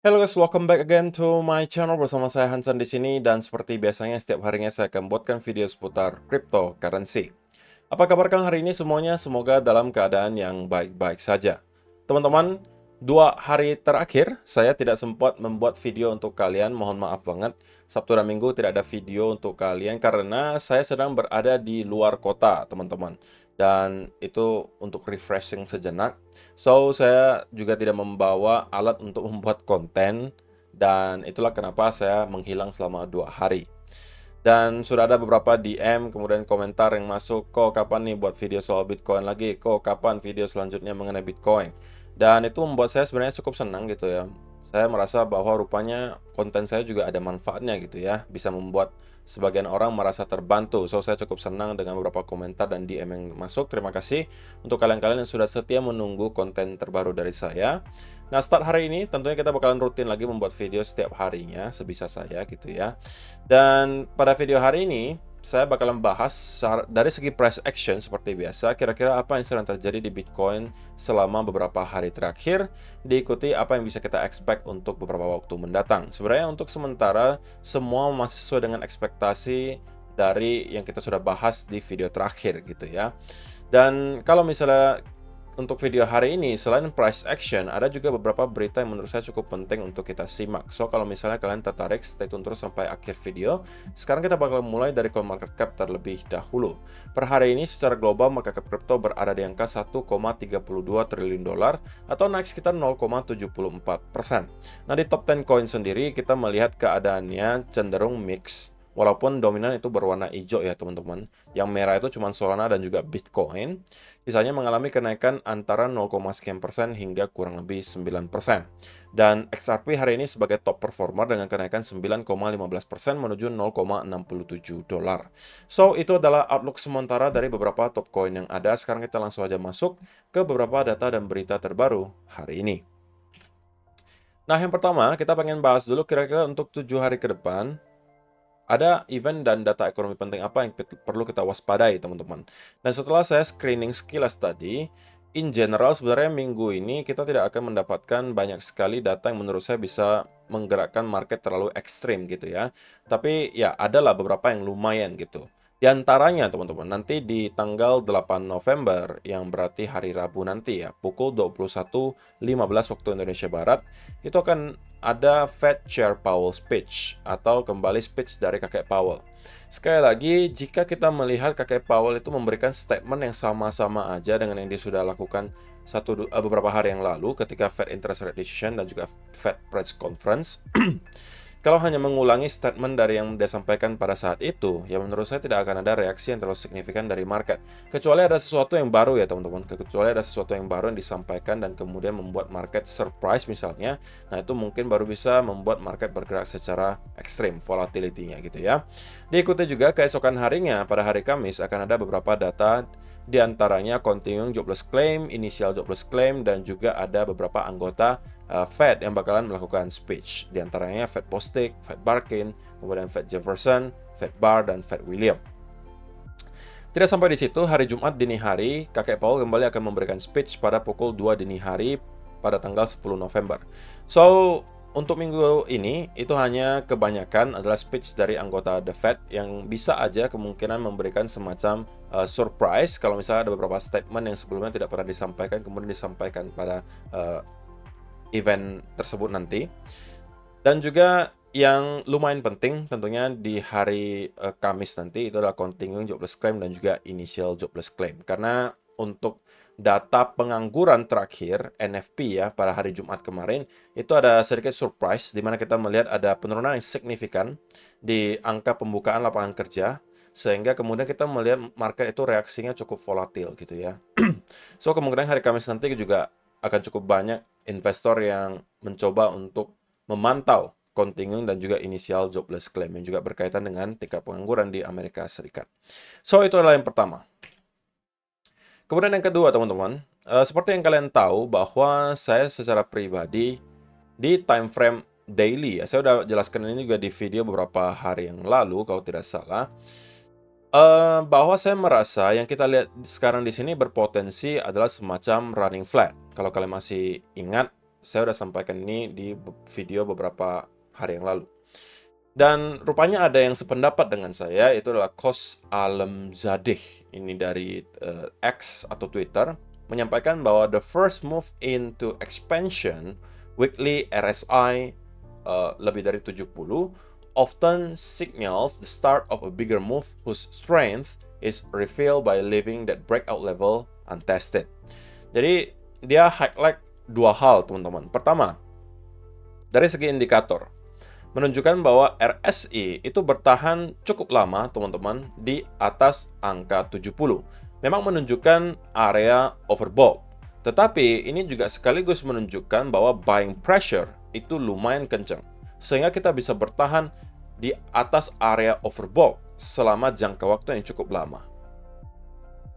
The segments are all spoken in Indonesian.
Hello guys, welcome back again to my channel bersama saya Hansan di sini dan seperti biasanya setiap harinya saya akan buatkan video seputar cryptocurrency. Apa kabar kalian hari ini semuanya? Semoga dalam keadaan yang baik-baik saja. Teman-teman, 2 hari terakhir saya tidak sempat membuat video untuk kalian, mohon maaf banget. Sabtu dan Minggu tidak ada video untuk kalian karena saya sedang berada di luar kota, teman-teman. Dan itu untuk refreshing sejenak. So, saya juga tidak membawa alat untuk membuat konten. Dan itulah kenapa saya menghilang selama 2 hari. Dan sudah ada beberapa DM, kemudian komentar yang masuk, kok kapan nih buat video soal Bitcoin lagi? Kok kapan video selanjutnya mengenai Bitcoin? Dan itu membuat saya sebenarnya cukup senang gitu ya. Saya merasa bahwa rupanya konten saya juga ada manfaatnya gitu ya. Bisa membuat sebagian orang merasa terbantu. So, saya cukup senang dengan beberapa komentar dan DM yang masuk. Terima kasih untuk kalian-kalian yang sudah setia menunggu konten terbaru dari saya. Nah, start hari ini tentunya kita bakalan rutin lagi membuat video setiap harinya, sebisa saya gitu ya. Dan pada video hari ini, saya bakalan bahas dari segi price action seperti biasa, kira-kira apa yang sedang terjadi di Bitcoin selama beberapa hari terakhir, diikuti apa yang bisa kita expect untuk beberapa waktu mendatang. Sebenarnya untuk sementara, semua masih sesuai dengan ekspektasi dari yang kita sudah bahas di video terakhir gitu ya. Dan kalau misalnya untuk video hari ini, selain price action, ada juga beberapa berita yang menurut saya cukup penting untuk kita simak. So, kalau misalnya kalian tertarik, stay tune terus sampai akhir video. Sekarang kita bakal mulai dari CoinMarketCap terlebih dahulu. Per hari ini, secara global, market cap crypto berada di angka 1,32 triliun dolar atau naik sekitar 0,74%. Nah, di top 10 coin sendiri, kita melihat keadaannya cenderung mix. Walaupun dominan itu berwarna hijau ya teman-teman. Yang merah itu cuma Solana dan juga Bitcoin. Sisanya mengalami kenaikan antara 0, sekian persen hingga kurang lebih 9%. Dan XRP hari ini sebagai top performer dengan kenaikan 9,15% menuju 0,67 dolar. So, itu adalah outlook sementara dari beberapa top coin yang ada. Sekarang kita langsung aja masuk ke beberapa data dan berita terbaru hari ini. Nah, yang pertama kita pengen bahas dulu kira-kira untuk 7 hari ke depan, ada event dan data ekonomi penting apa yang perlu kita waspadai, teman-teman. Dan setelah saya screening sekilas tadi, in general sebenarnya minggu ini kita tidak akan mendapatkan banyak sekali data yang menurut saya bisa menggerakkan market terlalu ekstrim gitu ya. Tapi ya adalah beberapa yang lumayan gitu. Di antaranya teman-teman, nanti di tanggal 8 November, yang berarti hari Rabu nanti ya, pukul 21.15 waktu Indonesia Barat, itu akan ada Fed Chair Powell speech atau kembali speech dari kakek Powell. Sekali lagi, jika kita melihat kakek Powell itu memberikan statement yang sama-sama aja dengan yang dia sudah lakukan beberapa hari yang lalu ketika Fed Interest Rate Decision dan juga Fed Press Conference. Kalau hanya mengulangi statement dari yang dia sampaikan pada saat itu, ya menurut saya tidak akan ada reaksi yang terlalu signifikan dari market. Kecuali ada sesuatu yang baru ya teman-teman. Kecuali ada sesuatu yang baru yang disampaikan dan kemudian membuat market surprise misalnya. Nah itu mungkin baru bisa membuat market bergerak secara ekstrim, volatility-nya gitu ya. Diikuti juga keesokan harinya, pada hari Kamis akan ada beberapa data, di antaranya continuing jobless claim, initial jobless claim, dan juga ada beberapa anggota Fed yang bakalan melakukan speech. Di antaranya Fed Bostic, Fed Barkin, kemudian Fed Jefferson, Fed Barr, dan Fed William. Tidak sampai di situ, hari Jumat dini hari, kakek Powell kembali akan memberikan speech pada pukul 2 dini hari pada tanggal 10 November. So, untuk minggu ini, itu hanya kebanyakan adalah speech dari anggota The Fed yang bisa aja kemungkinan memberikan semacam surprise kalau misalnya ada beberapa statement yang sebelumnya tidak pernah disampaikan, kemudian disampaikan pada event tersebut nanti. Dan juga yang lumayan penting tentunya di hari Kamis nanti itu adalah continuing jobless claim dan juga initial jobless claim. Karena untuk data pengangguran terakhir NFP ya pada hari Jumat kemarin itu ada sedikit surprise di mana kita melihat ada penurunan yang signifikan di angka pembukaan lapangan kerja sehingga kemudian kita melihat market itu reaksinya cukup volatil gitu ya. So kemungkinan hari Kamis nanti juga akan cukup banyak investor yang mencoba untuk memantau continuing dan juga initial jobless claim yang juga berkaitan dengan tingkat pengangguran di Amerika Serikat. So itu adalah yang pertama. Kemudian yang kedua teman-teman, seperti yang kalian tahu bahwa saya secara pribadi di time frame daily ya, saya udah jelaskan ini juga di video beberapa hari yang lalu kalau tidak salah, bahwa saya merasa yang kita lihat sekarang di sini berpotensi adalah semacam running flat. Kalau kalian masih ingat, saya udah sampaikan ini di video beberapa hari yang lalu. Dan rupanya ada yang sependapat dengan saya, itu adalah Kos Alemzadeh, ini dari X atau Twitter, menyampaikan bahwa the first move into expansion, weekly RSI lebih dari 70, often signals the start of a bigger move whose strength is revealed by leaving that breakout level untested. Jadi, dia highlight dua hal, teman-teman. Pertama, dari segi indikator, menunjukkan bahwa RSI itu bertahan cukup lama, teman-teman, di atas angka 70. Memang menunjukkan area overbought. Tetapi ini juga sekaligus menunjukkan bahwa buying pressure itu lumayan kencang. Sehingga kita bisa bertahan di atas area overbought selama jangka waktu yang cukup lama.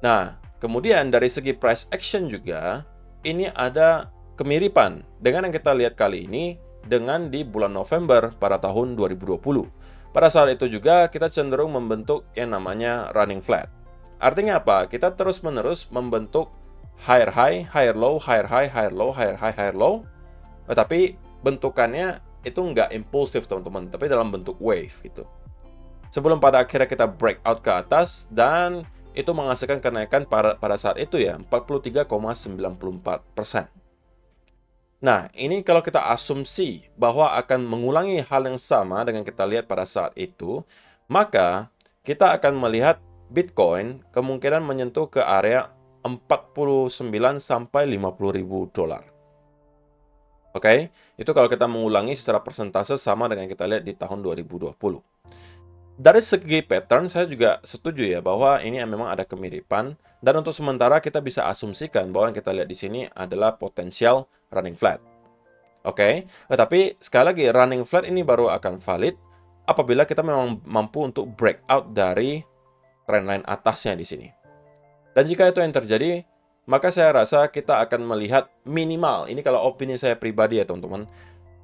Nah, kemudian dari segi price action juga, ini ada kemiripan dengan yang kita lihat kali ini dengan di bulan November pada tahun 2020. Pada saat itu juga kita cenderung membentuk yang namanya running flat. Artinya apa? Kita terus-menerus membentuk higher high, higher low, higher high, higher low, higher high, higher low. Tetapi bentukannya itu nggak impulsif, teman-teman, tapi dalam bentuk wave gitu. Sebelum pada akhirnya kita breakout ke atas dan itu menghasilkan kenaikan pada saat itu ya 43,94%. Nah, ini kalau kita asumsi bahwa akan mengulangi hal yang sama dengan kita lihat pada saat itu, maka kita akan melihat Bitcoin kemungkinan menyentuh ke area 49 sampai 50 ribu dolar. Oke, itu kalau kita mengulangi secara persentase sama dengan kita lihat di tahun 2020. Dari segi pattern, saya juga setuju ya bahwa ini memang ada kemiripan. Dan untuk sementara kita bisa asumsikan bahwa yang kita lihat di sini adalah potensial running flat. Oke, tetapi sekali lagi running flat ini baru akan valid apabila kita memang mampu untuk breakout dari trendline atasnya di sini. Dan jika itu yang terjadi, maka saya rasa kita akan melihat minimal, ini kalau opini saya pribadi ya teman-teman,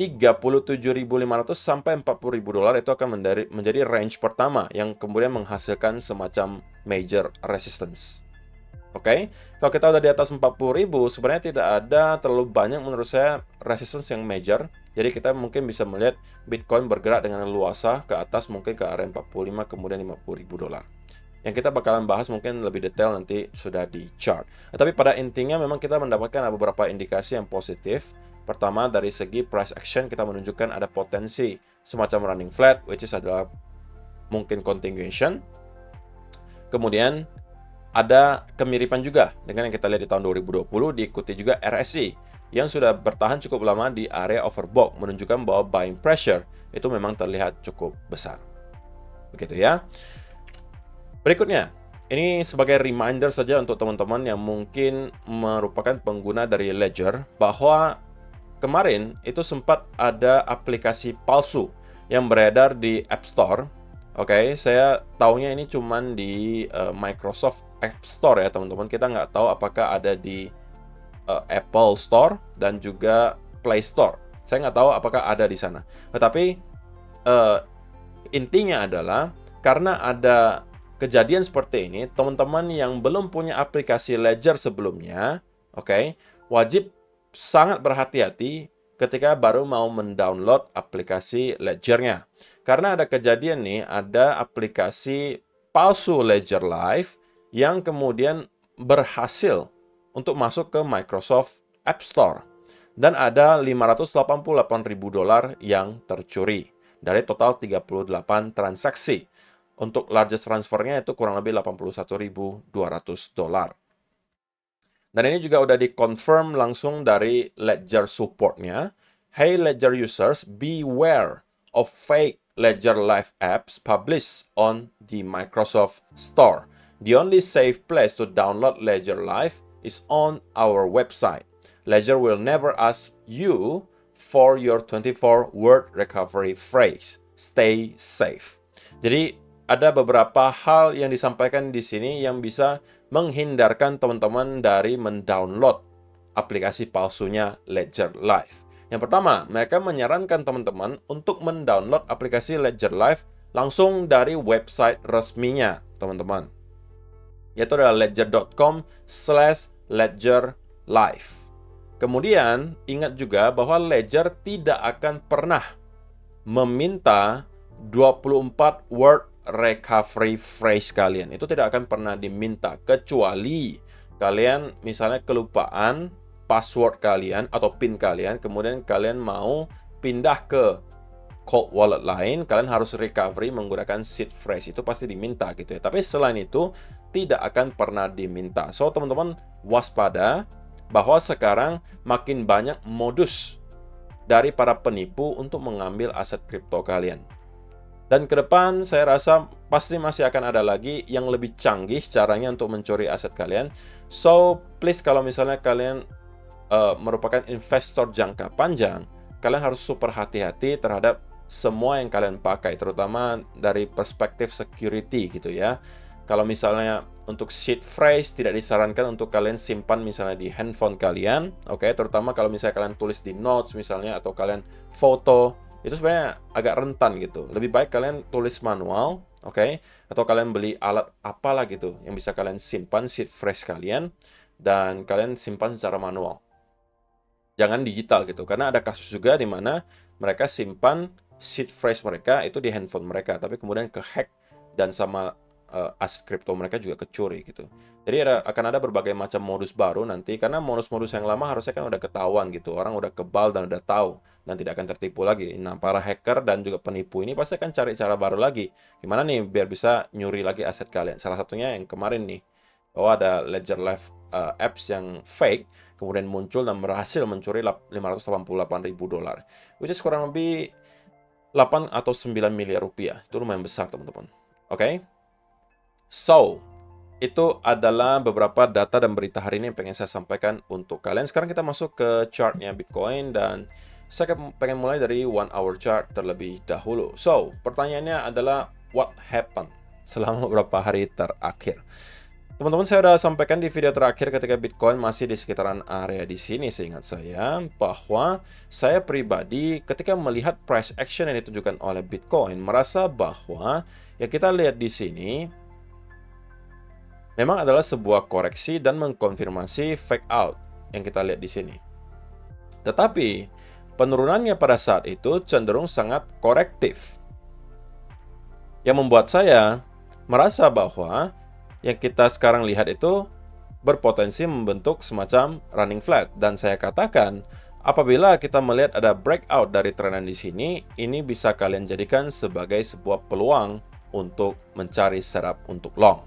37.500 sampai 40.000 dolar itu akan menjadi range pertama yang kemudian menghasilkan semacam major resistance. Oke, kalau kita udah di atas 40.000, sebenarnya tidak ada terlalu banyak menurut saya resistance yang major. Jadi kita mungkin bisa melihat Bitcoin bergerak dengan luasa ke atas mungkin ke area 45 kemudian 50.000 dolar. Yang kita bakalan bahas mungkin lebih detail nanti sudah di chart. Tapi pada intinya memang kita mendapatkan beberapa indikasi yang positif. Pertama, dari segi price action kita menunjukkan ada potensi semacam running flat, which is adalah mungkin continuation. Kemudian ada kemiripan juga dengan yang kita lihat di tahun 2020, diikuti juga RSI yang sudah bertahan cukup lama di area overbought, menunjukkan bahwa buying pressure itu memang terlihat cukup besar. Begitu ya. Berikutnya, ini sebagai reminder saja untuk teman-teman yang mungkin merupakan pengguna dari Ledger, bahwa kemarin itu sempat ada aplikasi palsu yang beredar di App Store. Oke, saya taunya ini cuman di Microsoft App Store ya teman-teman. Kita nggak tahu apakah ada di Apple Store dan juga Play Store. Saya nggak tahu apakah ada di sana. Tetapi intinya adalah karena ada kejadian seperti ini, teman-teman yang belum punya aplikasi Ledger sebelumnya, oke, wajib sangat berhati-hati ketika baru mau mendownload aplikasi Ledger-nya. Karena ada kejadian nih, ada aplikasi palsu Ledger Live yang kemudian berhasil untuk masuk ke Microsoft App Store. Dan ada 588.000 dolar yang tercuri dari total 38 transaksi. Untuk largest transfernya itu kurang lebih 81.200 dolar. Dan ini juga udah di-confirm langsung dari Ledger support-nya. Hey Ledger users, beware of fake Ledger Live apps published on the Microsoft Store. The only safe place to download Ledger Live is on our website. Ledger will never ask you for your 24-word recovery phrase. Stay safe. Jadi, ada beberapa hal yang disampaikan di sini yang bisa menghindarkan teman-teman dari mendownload aplikasi palsunya Ledger Live. Yang pertama, mereka menyarankan teman-teman untuk mendownload aplikasi Ledger Live langsung dari website resminya, teman-teman. Yaitu adalah ledger.com/ledgerlive. Kemudian, ingat juga bahwa Ledger tidak akan pernah meminta 24 word recovery phrase kalian. Itu tidak akan pernah diminta, kecuali kalian misalnya kelupaan password kalian atau PIN kalian, kemudian kalian mau pindah ke cold wallet lain, kalian harus recovery menggunakan seed phrase. Itu pasti diminta gitu ya. Tapi selain itu, tidak akan pernah diminta. So, teman-teman waspada bahwa sekarang makin banyak modus dari para penipu untuk mengambil aset kripto kalian. Dan ke depan saya rasa pasti masih akan ada lagi yang lebih canggih caranya untuk mencuri aset kalian. So, please kalau misalnya kalian merupakan investor jangka panjang, kalian harus super hati-hati terhadap semua yang kalian pakai, terutama dari perspektif security gitu ya. Kalau misalnya untuk seed phrase tidak disarankan untuk kalian simpan misalnya di handphone kalian, oke, terutama kalau misalnya kalian tulis di notes misalnya atau kalian foto, itu sebenarnya agak rentan gitu. Lebih baik kalian tulis manual, oke, atau kalian beli alat apalah gitu yang bisa kalian simpan seed phrase kalian dan kalian simpan secara manual. Jangan digital gitu, karena ada kasus juga di mana mereka simpan seed phrase mereka itu di handphone mereka, tapi kemudian kehack dan sama aset kripto mereka juga kecuri gitu. Jadi akan ada berbagai macam modus baru nanti, karena modus-modus yang lama harusnya kan udah ketahuan gitu, orang udah kebal dan udah tahu dan tidak akan tertipu lagi. Nah, para hacker dan juga penipu ini pasti akan cari cara baru lagi. Gimana nih biar bisa nyuri lagi aset kalian? Salah satunya yang kemarin nih, bahwa ada Ledger Live apps yang fake, kemudian muncul dan berhasil mencuri $588.000, which is kurang lebih 8 atau 9 miliar rupiah. Itu lumayan besar, teman-teman. Oke? So, itu adalah beberapa data dan berita hari ini yang pengen saya sampaikan untuk kalian. Sekarang kita masuk ke chartnya Bitcoin dan saya pengen mulai dari 1 hour chart terlebih dahulu. So, pertanyaannya adalah what happened selama beberapa hari terakhir. Teman-teman, saya sudah sampaikan di video terakhir ketika Bitcoin masih di sekitaran area di sini, seingat saya, bahwa saya pribadi ketika melihat price action yang ditunjukkan oleh Bitcoin, merasa bahwa yang kita lihat di sini memang adalah sebuah koreksi dan mengkonfirmasi fake out yang kita lihat di sini. Tetapi, penurunannya pada saat itu cenderung sangat korektif. Yang membuat saya merasa bahwa yang kita sekarang lihat itu berpotensi membentuk semacam running flat. Dan saya katakan, apabila kita melihat ada breakout dari trenan di sini, ini bisa kalian jadikan sebagai sebuah peluang untuk mencari setup untuk long.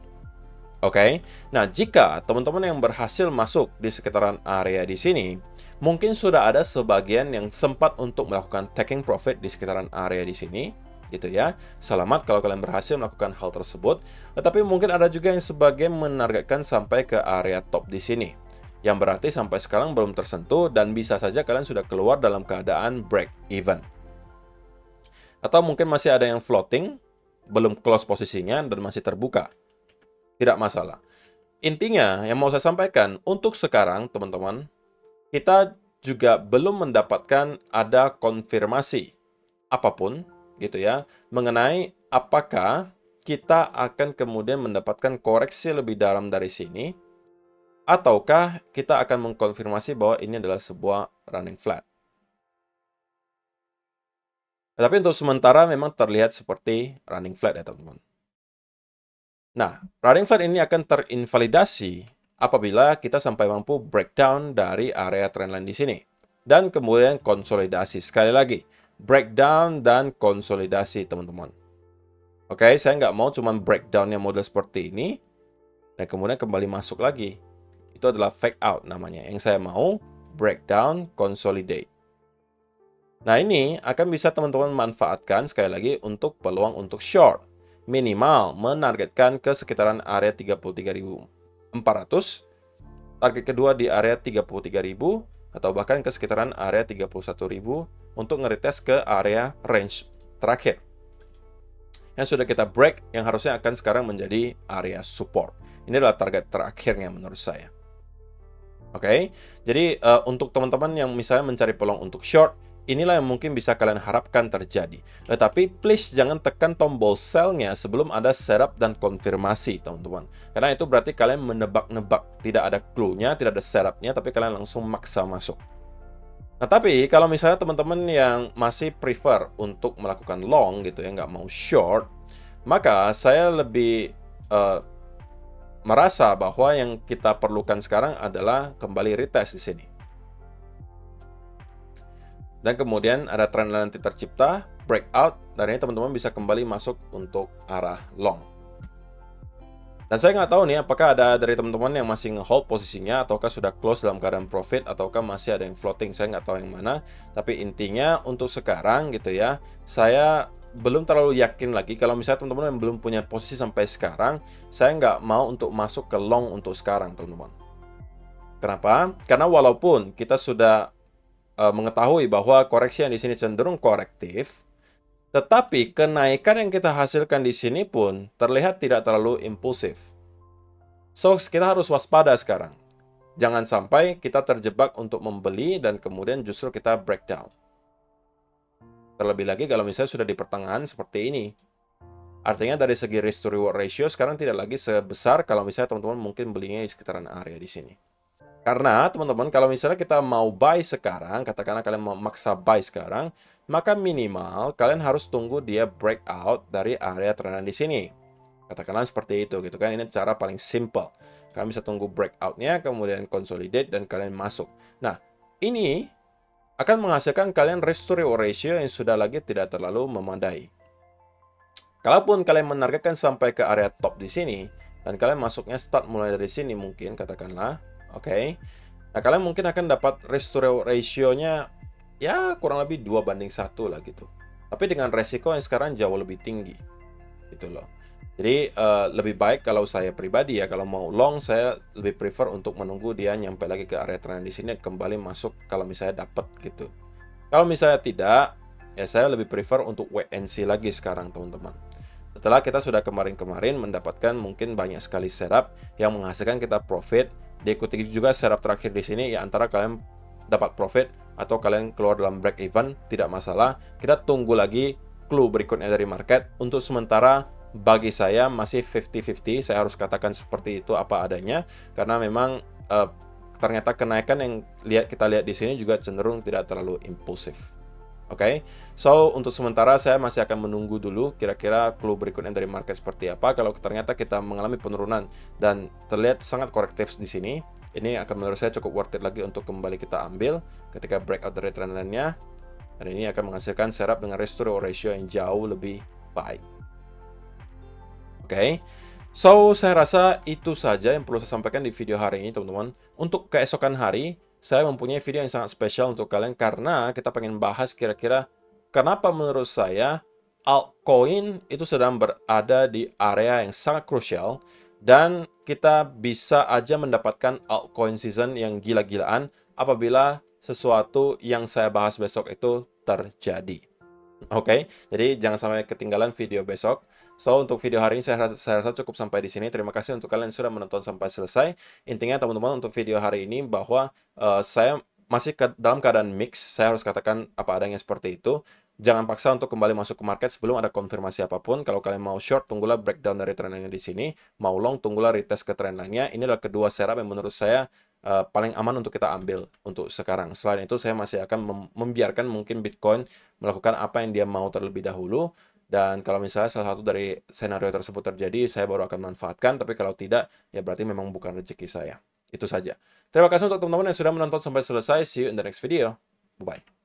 Oke, nah jika teman-teman yang berhasil masuk di sekitaran area di sini, mungkin sudah ada sebagian yang sempat untuk melakukan taking profit di sekitaran area di sini, gitu ya. Selamat kalau kalian berhasil melakukan hal tersebut. Tetapi mungkin ada juga yang sebagian menargetkan sampai ke area top di sini, yang berarti sampai sekarang belum tersentuh dan bisa saja kalian sudah keluar dalam keadaan break even. Atau mungkin masih ada yang floating, belum close posisinya dan masih terbuka. Tidak masalah. Intinya, yang mau saya sampaikan, untuk sekarang, teman-teman, kita juga belum mendapatkan ada konfirmasi apapun, gitu ya, mengenai apakah kita akan kemudian mendapatkan koreksi lebih dalam dari sini, ataukah kita akan mengkonfirmasi bahwa ini adalah sebuah running flat. Tapi untuk sementara memang terlihat seperti running flat ya, teman-teman. Nah, running flat ini akan terinvalidasi apabila kita sampai mampu breakdown dari area trendline di sini. Dan kemudian konsolidasi. Sekali lagi, breakdown dan konsolidasi, teman-teman. Oke, saya nggak mau cuma breakdown yang model seperti ini, dan kemudian kembali masuk lagi. Itu adalah fake out namanya. Yang saya mau, breakdown, consolidate. Nah, ini akan bisa teman-teman manfaatkan sekali lagi untuk peluang untuk short. Minimal menargetkan ke sekitaran area 33.400, target kedua di area 33.000, atau bahkan ke sekitaran area 31.000 untuk ngeretest ke area range terakhir. Yang sudah kita break, yang harusnya akan sekarang menjadi area support. Ini adalah target terakhirnya menurut saya. Oke, jadi untuk teman-teman yang misalnya mencari peluang untuk short, inilah yang mungkin bisa kalian harapkan terjadi. Tetapi please jangan tekan tombol sell-nya sebelum ada setup dan konfirmasi, teman-teman. Karena itu berarti kalian menebak-nebak, tidak ada clue-nya, tidak ada setup-nya, tapi kalian langsung maksa masuk. Nah, tapi kalau misalnya teman-teman yang masih prefer untuk melakukan long gitu ya, nggak mau short, maka saya lebih merasa bahwa yang kita perlukan sekarang adalah kembali retest di sini. Dan kemudian ada trendline nanti tercipta, breakout, dan ini teman-teman bisa kembali masuk untuk arah long. Dan saya nggak tahu nih apakah ada dari teman-teman yang masih nge-hold posisinya, ataukah sudah close dalam keadaan profit, ataukah masih ada yang floating, saya nggak tahu yang mana. Tapi intinya untuk sekarang gitu ya, saya belum terlalu yakin lagi kalau misalnya teman-teman yang belum punya posisi sampai sekarang, saya nggak mau untuk masuk ke long untuk sekarang, teman-teman. Kenapa? Karena walaupun kita sudah mengetahui bahwa koreksi yang di sini cenderung korektif, tetapi kenaikan yang kita hasilkan di sini pun terlihat tidak terlalu impulsif. So, kita harus waspada sekarang. Jangan sampai kita terjebak untuk membeli dan kemudian justru kita breakdown. Terlebih lagi kalau misalnya sudah di pertengahan seperti ini. Artinya dari segi risk to reward ratio sekarang tidak lagi sebesar kalau misalnya teman-teman mungkin belinya di sekitaran area di sini. Karena teman-teman kalau misalnya kita mau buy sekarang, katakanlah kalian mau maksa buy sekarang, maka minimal kalian harus tunggu dia breakout dari area trendline di sini. Katakanlah seperti itu gitu kan, ini cara paling simple. Kalian bisa tunggu breakoutnya, kemudian consolidate dan kalian masuk. Nah, ini akan menghasilkan kalian risk to reward ratio yang sudah lagi tidak terlalu memadai. Kalaupun kalian menargetkan sampai ke area top di sini, dan kalian masuknya start mulai dari sini mungkin, katakanlah, oke. Nah, kalian mungkin akan dapat risk to reward ratio-nya ya kurang lebih 2:1 lah gitu. Tapi dengan resiko yang sekarang jauh lebih tinggi. Gitu loh. Jadi lebih baik kalau saya pribadi ya, kalau mau long saya lebih prefer untuk menunggu dia nyampe lagi ke area trend di sini kembali masuk kalau misalnya dapat gitu. Kalau misalnya tidak, ya saya lebih prefer untuk wait and see lagi sekarang, teman-teman. Setelah kita sudah kemarin-kemarin mendapatkan mungkin banyak sekali setup yang menghasilkan kita profit, diikuti juga setup terakhir di sini ya antara kalian dapat profit atau kalian keluar dalam break even, tidak masalah. Kita tunggu lagi clue berikutnya dari market. Untuk sementara bagi saya masih 50-50, saya harus katakan seperti itu apa adanya karena memang ternyata kenaikan yang kita lihat di sini juga cenderung tidak terlalu impulsif. Oke, so untuk sementara saya masih akan menunggu dulu kira-kira clue berikutnya dari market seperti apa. Kalau ternyata kita mengalami penurunan dan terlihat sangat korektif di sini, ini akan menurut saya cukup worth it lagi untuk kembali kita ambil ketika breakout dari trendline-nya. Dan ini akan menghasilkan setup dengan risk to reward ratio yang jauh lebih baik. Oke, so saya rasa itu saja yang perlu saya sampaikan di video hari ini, teman-teman. Untuk keesokan hari, saya mempunyai video yang sangat spesial untuk kalian karena kita pengen bahas kira-kira kenapa menurut saya altcoin itu sedang berada di area yang sangat krusial dan kita bisa aja mendapatkan altcoin season yang gila-gilaan apabila sesuatu yang saya bahas besok itu terjadi. Oke, jadi jangan sampai ketinggalan video besok. So, untuk video hari ini saya rasa cukup sampai di sini. Terima kasih untuk kalian yang sudah menonton sampai selesai. Intinya teman-teman untuk video hari ini bahwa saya masih dalam keadaan mix. Saya harus katakan apa adanya seperti itu. Jangan paksa untuk kembali masuk ke market sebelum ada konfirmasi apapun. Kalau kalian mau short, tunggulah breakdown dari trend line di sini. Mau long, tunggulah retest ke trend line-nya. Ini adalah kedua setup yang menurut saya paling aman untuk kita ambil untuk sekarang. Selain itu, saya masih akan membiarkan mungkin Bitcoin melakukan apa yang dia mau terlebih dahulu. Dan kalau misalnya salah satu dari senario tersebut terjadi, saya baru akan manfaatkan. Tapi kalau tidak, ya berarti memang bukan rezeki saya. Itu saja. Terima kasih untuk teman-teman yang sudah menonton sampai selesai. See you in the next video. Bye-bye.